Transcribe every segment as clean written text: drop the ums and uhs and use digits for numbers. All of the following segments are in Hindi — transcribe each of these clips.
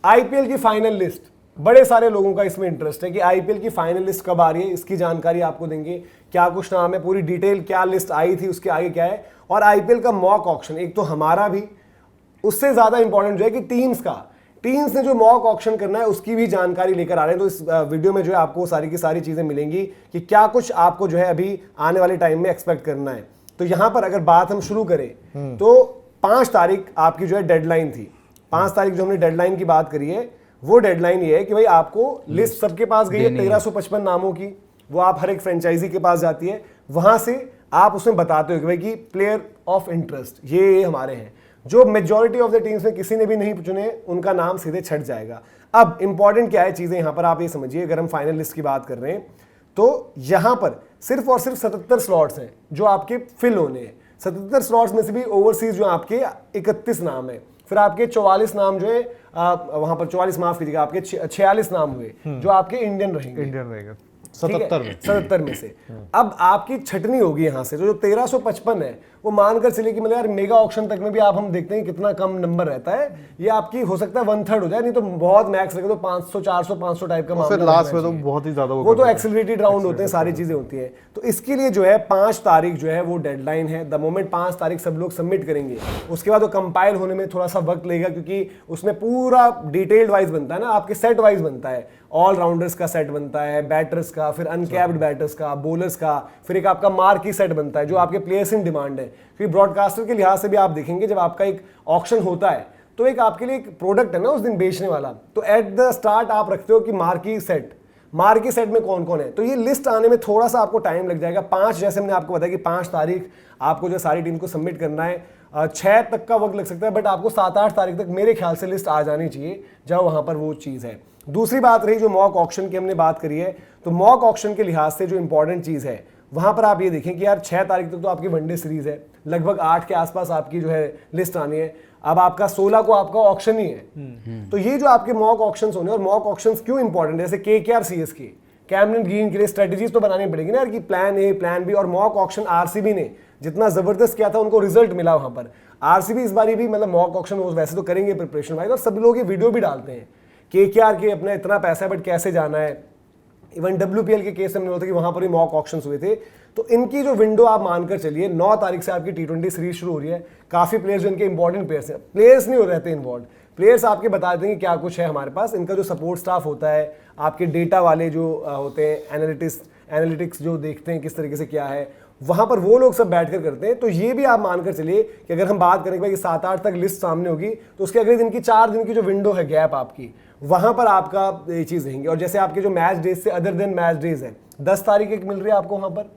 आईपीएल की फाइनल लिस्ट, बड़े सारे लोगों का इसमें इंटरेस्ट है कि आईपीएल की फाइनल लिस्ट कब आ रही है, इसकी जानकारी आपको देंगे, क्या कुछ नाम है, पूरी डिटेल, क्या लिस्ट आई थी, उसके आगे क्या है, और आईपीएल का मॉक ऑक्शन, एक तो हमारा भी, उससे ज्यादा इंपॉर्टेंट जो है कि टीम्स ने जो मॉक ऑक्शन करना है उसकी भी जानकारी लेकर आ रहे हैं। तो इस वीडियो में जो है आपको सारी की सारी चीजें मिलेंगी कि क्या कुछ आपको जो है अभी आने वाले टाइम में एक्सपेक्ट करना है। तो यहां पर अगर बात हम शुरू करें तो 5 तारीख आपकी जो है डेडलाइन थी। 5 तारीख जो हमने डेडलाइन की बात करी है, वो डेडलाइन ये है कि भाई आपको लिस्ट सबके पास गई है 1355 नामों की, वो आप हर एक फ्रेंचाइजी के पास जाती है, वहां से आप उसमें बताते हो कि भाई कि प्लेयर ऑफ इंटरेस्ट ये हमारे हैं। जो मेजॉरिटी ऑफ द टीम्स में किसी ने भी नहीं चुने, उनका नाम सीधे छट जाएगा। अब इंपॉर्टेंट क्या है चीजें यहां पर आप ये समझिए, अगर हम फाइनल लिस्ट की बात कर रहे हैं तो यहां पर सिर्फ और सिर्फ 77 स्लॉट्स हैं जो आपके फिल होने हैं। 77 स्लॉट्स में से भी ओवरसीज जो आपके 31 नाम है, फिर आपके 44 नाम जो है वहां पर 44 माफ कीजिएगा, आपके 46 नाम हुए जो आपके इंडियन रहेंगे 77 में से। अब आपकी छटनी होगी यहां से, जो 1355 है वो मानकर चलिए कि मतलब यार मेगा ऑक्शन तक में भी आप हम देखते हैं कितना कम नंबर रहता है, ये आपकी हो सकता है 1/3 हो जाए, नहीं तो बहुत मैक्स लगे तो 500 400 500 टाइप का मामला लास्ट में तो बहुत ही ज्यादा वो तो एक्सेलरेटेड राउंड होते हैं, सारी चीजें होती है। तो इसके लिए जो है 5 तारीख जो है वो डेडलाइन है। द मोमेंट 5 तारीख सब लोग सबमिट करेंगे, उसके बाद वो कंपाइल होने में थोड़ा सा वक्त लगेगा, क्योंकि उसमें पूरा डिटेल्ड वाइज बनता है ना, आपके सेट वाइज बनता है, ऑलराउंडर्स का सेट बनता है, बैटर्स का, फिर अनकैप्ड बैटर्स का, बॉलर्स का, फिर एक आपका मार्की सेट बनता है जो आपके प्लेयर्स इन डिमांड है। क्योंकि ब्रॉडकास्टर के लिहाज से भी आप देखेंगे जब आपका एक ऑक्शन होता है तो एक आपके लिए एक प्रोडक्ट है ना उस दिन बेचने वाला, तो एट द स्टार्ट आप रखते हो कि मार्की सेट में कौन कौन है, तो ये लिस्ट आने में थोड़ा सा आपको टाइम लग जाएगा। 5 जैसे हमने आपको बताया कि 5 तारीख आपको जो सारी टीम को सबमिट करना है, 6 तक का वक्त लग सकता है, बट आपको 7-8 तारीख तक मेरे ख्याल से लिस्ट आ जानी चाहिए जहाँ वहां पर वो चीज़ है। दूसरी बात रही जो मॉक ऑक्शन की हमने बात करी है, तो मॉक ऑक्शन के लिहाज से जो इंपॉर्टेंट चीज़ है वहां पर आप ये देखें कि यार 6 तारीख तक तो आपकी वनडे सीरीज है, लगभग 8 के आसपास आपकी जो है लिस्ट आनी है। अब आपका 16 को आपका ऑक्शन ही है, तो ये जो आपके मॉक ऑक्शंस होने, और मॉक ऑक्शंस क्यों इंपॉर्टेंट है, जैसे केकेआर सीएसके, कैमरन ग्रीन के लिए स्ट्रेटजीज तो बनानी पड़ेगी ना यार कि प्लान ए प्लान बी, और मॉक ऑक्शन आरसीबी ने जितना जबरदस्त किया था उनको रिजल्ट मिला वहां पर। आरसीबी इस बार भी मतलब मॉक ऑक्शन वो वैसे तो करेंगे प्रिपरेशन वाइज, और सब लोग ये वीडियो भी डालते हैं केकेआर के अपना इतना पैसा है बट कैसे जाना है। इवन डब्ल्यूपीएल के केस में होता कि वहां पर भी मॉक ऑक्शंस हुए थे। तो इनकी जो विंडो आप मानकर चलिए 9 तारीख से आपकी T20 सीरीज शुरू हो रही है। काफी प्लेयर्स जो इनके इंपॉर्टेंट प्लेयर्स नहीं हो रहते इन्वॉल्व, प्लेयर्स आपके बता देंगे क्या कुछ है हमारे पास। इनका जो सपोर्ट स्टाफ होता है, आपके डेटा वाले जो होते हैं, एनालिटिक्स जो देखते हैं किस तरीके से क्या है, वहां पर वो लोग सब बैठकर करते हैं। तो ये भी आप मानकर चलिए कि अगर हम बात करें कि 7-8 तक लिस्ट सामने होगी तो उसके अगले दिन की 4 दिन की जो विंडो है गैप आपकी, वहां पर आपका ये चीज रहेंगे। और जैसे आपके जो मैच डेज से अदर देन मैच डेज है, 10 तारीख एक मिल रही है आपको वहां पर,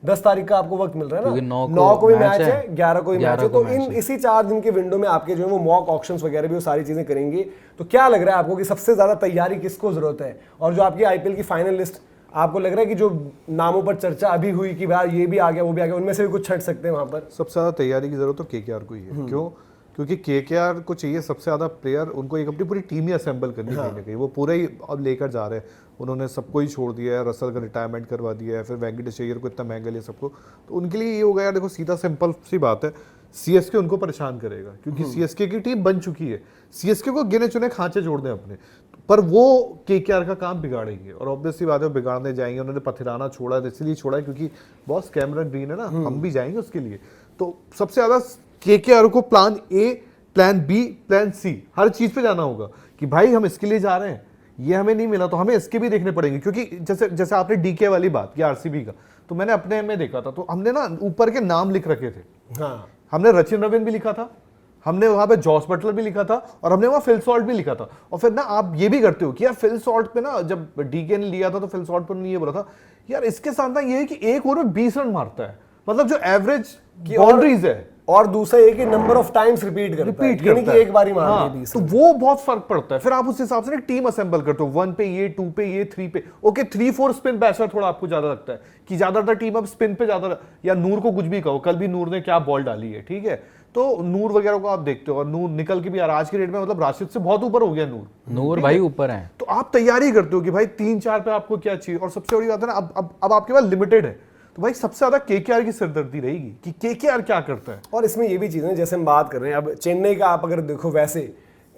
10 तारीख का आपको वक्त मिल रहा है ना, 9 को भी मैच है, 11 को भी मैच है। तो इन इसी 4 दिन के विंडो में आपके जो है वो मॉक ऑक्शंस वगैरह भी वो सारी चीजें करेंगे। तो क्या लग रहा है आपको कि सबसे ज्यादा तैयारी किसको जरूरत है, और जो आपकी आईपीएल की फाइनल लिस्ट आपको लग रहा है कि जो नामों पर चर्चा अभी हुई कि भाई ये भी आ गया वो भी आ गया, उनमें से भी कुछ छट सकते हैं वहां पर? सबसे ज्यादा तैयारी की जरूरत तो केकेआर को ही है। क्यों? क्योंकि केकेआर को चाहिए सबसे ज्यादा प्लेयर, उनको एक अपनी पूरी टीम ही असेंबल करनी कहीं ना कहीं। वो पूरा ही अब लेकर जा रहे हैं, उन्होंने सबको ही छोड़ दिया है, रसल का रिटायरमेंट करवा दिया है, फिर वेंकटेश अय्यर को इतना महंगा लिया सबको। तो उनके लिए ये हो गया यार, देखो सीधा सिंपल सी बात है, सीएसके उनको परेशान करेगा क्योंकि सीएसके की टीम बन चुकी है। सीएसके को गिने चुने खांचे जोड़ दें अपने, पर वो केकेआर का काम बिगाड़ेंगे, और ऑब्वियसली बात है बिगाड़ने जाएंगे। उन्होंने पथिराना छोड़ा है, इसलिए छोड़ा है क्योंकि बॉस कैमरन ग्रीन है ना, हम भी जाएंगे उसके लिए। तो सबसे ज्यादा केकेआर को plan A, plan B, plan C, हर चीज पे जाना होगा कि भाई हम इसके लिए जा रहे हैं, ये हमें नहीं मिला तो हमें इसके भी देखने पड़ेंगे। क्योंकि जैसे आपने डीके वाली बात की आरसीबी का, तो मैंने अपने में देखा था, तो हमने ना ऊपर के नाम लिख रखे थे। हाँ, हमने रचिन रविन भी लिखा था, हमने वहां पे जॉस बटलर भी लिखा था, और हमने वहां फिल सॉल्ट भी लिखा था। और फिर ना आप ये भी करते हो कि यार फिल सॉल्ट पे ना, जब डीके ने लिया था तो फिल सॉल्ट पर ये बोला था यार इसके साथ ना ये है कि एक ओवर में 20 रन मारता है, मतलब जो एवरेज बाउंड्रीज है, और दूसरा एक ही नंबर ऑफ टाइम्स रिपीट करता है, यानी कि एक बार ही मार दिया 20। तो वो बहुत फर्क पड़ता है। फिर आप उस हिसाब से एक टीम असेंबल करते हो, 1 पे ये, 2 पे ये, 3 पे ओके, 3-4 स्पिन बैचर थोड़ा आपको ज्यादा लगता है कि ज्यादातर टीम अब स्पिन पे ज्यादा, या नूर को कुछ भी कहो, कल भी नूर ने क्या बॉल डाली है, ठीक है, तो नूर वगैरह को आप देखते हो, और नूर निकल के भी यार आज के डेट में मतलब राशिद से बहुत ऊपर हो गया नूर भाई ऊपर है। तो आप तैयारी करते हो कि भाई 3-4 पे आपको क्या चाहिए। और सबसे बड़ी बात है ना, अब आपके पास लिमिटेड है, तो भाई सबसे ज्यादा केकेआर की सिरदर्दी रहेगी कि केकेआर क्या करता है। और इसमें ये भी चीज़ है, जैसे हम बात कर रहे हैं अब चेन्नई का, आप अगर देखो वैसे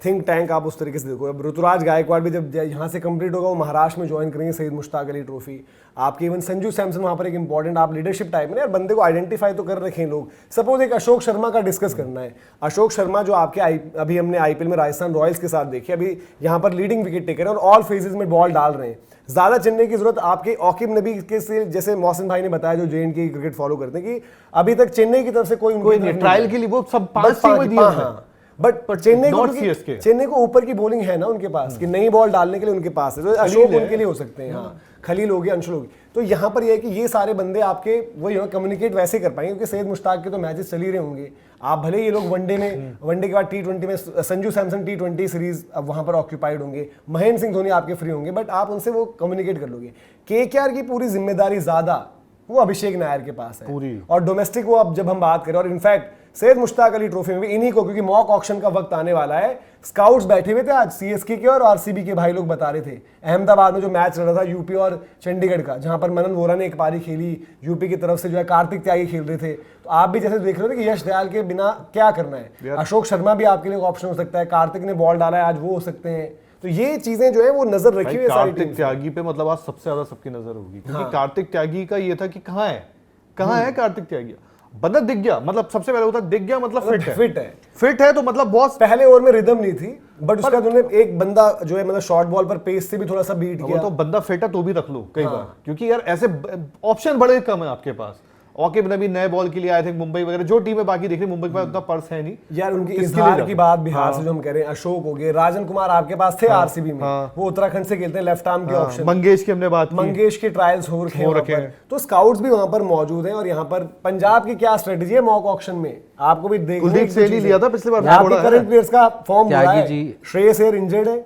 थिंक टैंक आप उस तरीके से देखो। अब ऋतुराज गायकवाड़ भी जब यहाँ से कंप्लीट होगा वो महाराष्ट्र में ज्वाइन करेंगे सईद मुश्ताक अली ट्रॉफी। आपके इवन संजू सैमसन वहाँ पर एक इंपॉर्टेंट आप लीडरशिप टाइप में यार बंदे को आइडेंटिफाई तो कर रखे हैं लोग। सपोज एक अशोक शर्मा का डिस्कस करना है, अशोक शर्मा जो आपके अभी हमने आईपीएल में राजस्थान रॉयल्स के साथ देखी, अभी यहाँ पर लीडिंग विकेट टेकर है और ऑल फेजेस में बॉल डाल रहे हैं। ज्यादा चेन्नई की जरूरत आपके औकिब नबी के से, जैसे मोहसिन भाई ने बताया जो जेएनके की क्रिकेट फॉलो करते हैं, कि अभी तक चेन्नई की तरफ से कोई ट्रायल के लिए वो सब 5 टीमें दी हैं। बट चेन्नई को ऊपर की बॉलिंग है ना उनके पास, कि नई बॉल डालने के लिए उनके पास है, तो अशोक उनके लिए हो सकते हैं। हाँ, खलील हो गया, अंशुल हो गया। तो यहाँ पर यह है कि ये सारे बंदे आपके वही कम्युनिकेट वैसे कर पाएंगे, क्योंकि सैयद मुश्ताक के तो मैचेस चल ही रहे होंगे। आप भले ये लोग वनडे में, वनडे के बाद T20 में संजू सैमसन T20 सीरीज अब वहां पर ऑक्यूपाइड होंगे, महेंद्र सिंह धोनी आपके फ्री होंगे, बट आप उनसे वो कम्युनिकेट कर लोगे। केकेआर की पूरी जिम्मेदारी ज्यादा वो अभिषेक नायर के पास है पूरी, और डोमेस्टिक वो अब जब हम बात करें, और इनफैक्ट सैयद मुश्ताक अली ट्रॉफी में भी इन्हीं को, क्योंकि मॉक ऑक्शन का वक्त आने वाला है। स्काउट्स बैठे हुए थे आज सीएसके के और आरसीबी के भाई लोग बता रहे थे, अहमदाबाद में जो मैच लड़ रहा था यूपी और चंडीगढ़ का, जहां पर मनन वोरा ने एक पारी खेली, यूपी की तरफ से जो है कार्तिक त्यागी खेल रहे थे। तो आप भी जैसे देख रहे थे कि यश दयाल के बिना क्या करना है, अशोक शर्मा भी आपके लिए ऑप्शन हो सकता है, कार्तिक ने बॉल डाला है आज वो हो सकते हैं। तो ये चीजें जो है वो नजर रखी हुई है कार्तिक त्यागी पे, मतलब आज सबसे ज्यादा सबकी नजर होगी, क्योंकि कार्तिक त्यागी का ये था कि कहाँ है कार्तिक त्यागी। बंदा दिख गया, मतलब सबसे पहले होता दिख गया मतलब फिट है तो मतलब बहुत पहले ओवर में रिदम नहीं थी, बट उसका उन्होंने एक बंदा जो है मतलब शॉर्ट बॉल पर पेस से भी थोड़ा सा बीट किया। तो बंदा फिट है तो भी रख लो कई बार, क्योंकि यार ऐसे ऑप्शन बड़े कम है आपके पास। औकिब नबी नए बॉल के लिए आए थे मुंबई वगैरह, जो टीमें बाकी देख रही, मुंबई के पास उतना पर्स है नहीं यार। उनकी इजहार की बात बिहार से जो हम कह रहे हैं, अशोक हो गए, राजन कुमार आपके पास थे आरसीबी में, वो उत्तराखंड से खेलते हैं, लेफ्ट आर्म के ऑप्शन। मंगेश की हमने बात की, मंगेश के ट्रायल्स हो रखे हैं, तो स्काउट्स भी वहां पर मौजूद हैं। और यहाँ पर पंजाब की क्या स्ट्रेटेजी है मॉक ऑक्शन में, आपको भी कुलदीप सेनी लिया था पिछली बार, करंट प्लेयर्स का फॉर्म हो रहा है। श्रेयस अय्यर इंजर्ड है,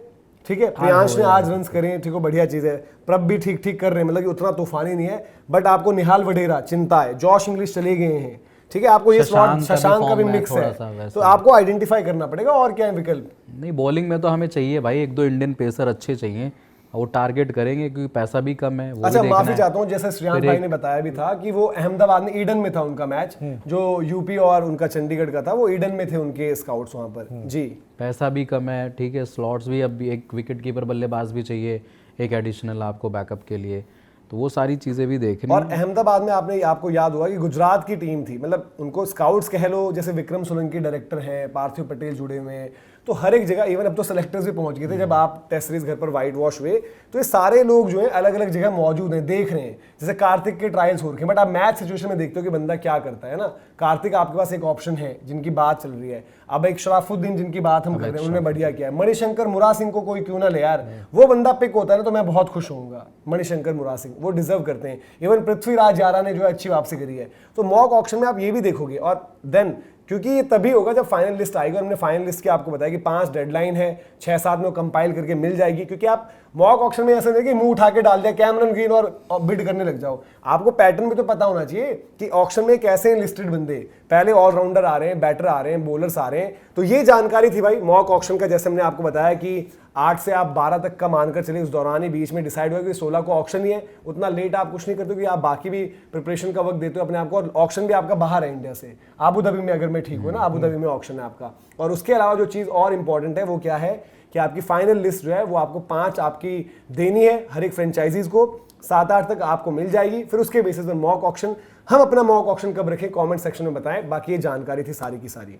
ठीक है, प्रियांश ने आज रन्स करे, ठीक है, बढ़िया चीज है। प्रभ भी ठीक कर रहे हैं, मतलब कि उतना तूफानी नहीं है, बट आपको निहाल वडेरा चिंता है, जॉश इंग्लिश चले गए हैं, ठीक है, आपको ये स्लॉट शशांक का भी मिक्स है, तो आपको आइडेंटिफाई करना पड़ेगा। और क्या है विकल्प? नहीं, बॉलिंग में तो हमें चाहिए भाई, एक दो इंडियन पेसर अच्छे चाहिए, वो टारगेट करेंगे क्योंकि पैसा भी कम है। अच्छा, माफी चाहता हूँ, जैसे श्रेयांश भाई ने बताया भी था कि वो अहमदाबाद में ईडन में था उनका मैच, जो यूपी और उनका चंडीगढ़ का था, वो ईडन में थे उनके स्काउट्स वहां पर। जी, पैसा भी कम है, ठीक है, स्लॉट्स भी, अब एक विकेट कीपर बल्लेबाज भी चाहिए, एक एडिशनल आपको बैकअप के लिए, तो वो सारी चीजें भी देखनी। और अहमदाबाद में आपको याद होगा कि गुजरात की टीम थी, मतलब उनको स्काउट्स कह लो, जैसे विक्रम सोलंकी डायरेक्टर हैं, पार्थिव पटेल जुड़े हुए हैं, तो हर एक जगह, इवन अब तो सेलेक्टर्स भी पहुंच गए थे जब आप टेस्ट सीरीज घर पर वाइट वॉश हुए, तो ये सारे लोग जो है अलग अलग जगह मौजूद हैं, देख रहे हैं। जैसे कार्तिक के ट्रायल्स हो रखे हैं, बट आप मैच सिचुएशन में देखते हो कि बंदा क्या करता है ना। कार्तिक आपके पास एक ऑप्शन है जिनकी बात चल रही है, अब एक शराफुद्दीन जिनकी बात हम कर रहे हैं, उन्होंने बढ़िया किया है। मणिशंकर मुरा सिंह को कोई क्यों ना ले यार, वो बंदा पिक होता है ना तो मैं बहुत खुश होऊंगा। मणिशंकर मुरा सिंह वो डिजर्व करते हैं। इवन पृथ्वीराज यारा ने जो है अच्छी वापसी करी है। तो मॉक ऑक्शन में आप ये भी देखोगे, और देन क्योंकि ये तभी होगा जब फाइनल लिस्ट आएगी, और हमने फाइनल लिस्ट की आपको बताया कि 5 डेडलाइन है, 6-7 में वो कंपाइल करके मिल जाएगी। क्योंकि आप मॉक ऑक्शन में ऐसा नहीं कि मुंह उठा के डाल दिया कैमरन ग्रीन और बिड करने लग जाओ, आपको पैटर्न भी तो पता होना चाहिए कि ऑक्शन में कैसे लिस्टेड बंदे, पहले ऑलराउंडर आ रहे हैं, बैटर आ रहे हैं, बॉलर्स आ रहे हैं। तो ये जानकारी थी भाई मॉक ऑक्शन का। जैसे हमने आपको बताया कि 8 से आप 12 तक का मानकर चले, उस दौरान ही बीच में डिसाइड हुआ कि 16 को ऑक्शन ही है। उतना लेट आप कुछ नहीं करते कि आप बाकी भी प्रिपरेशन का वक्त देते हो अपने आप को, और ऑक्शन भी आपका बाहर है इंडिया से, आबू धाबी में, अगर मैं ठीक हूँ ना, आबू धाबी में ऑक्शन है आपका। और उसके अलावा जो चीज़ और इंपॉर्टेंट है वो क्या है कि आपकी फाइनल लिस्ट जो है वो आपको 5 आपकी देनी है हर एक फ्रेंचाइजीज को, 7-8 तक आपको मिल जाएगी। फिर उसके बेसिस पर मॉक ऑक्शन, हम अपना मॉक ऑक्शन कब रखें कमेंट सेक्शन में बताएं। बाकी ये जानकारी थी सारी की सारी।